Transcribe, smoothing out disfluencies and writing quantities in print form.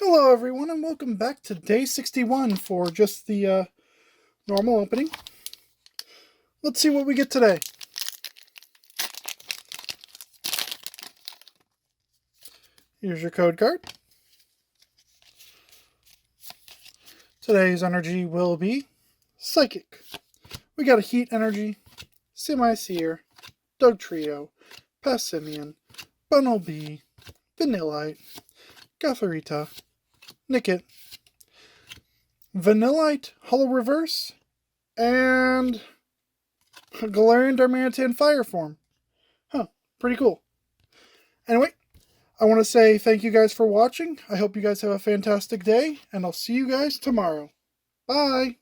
Hello everyone and welcome back to day 61 for just the normal opening. Let's see what we get today. Here's your code card. Today's energy will be Psychic. We got a Heat Energy, Semi-Seer, Dugtrio, Passimian, Bunnelby, Vanillite, Gothorita, Nickit, Vanillite Hollow Reverse, and Galarian Darmanitan Fire Form. Huh, pretty cool. Anyway, I want to say thank you guys for watching. I hope you guys have a fantastic day, and I'll see you guys tomorrow. Bye!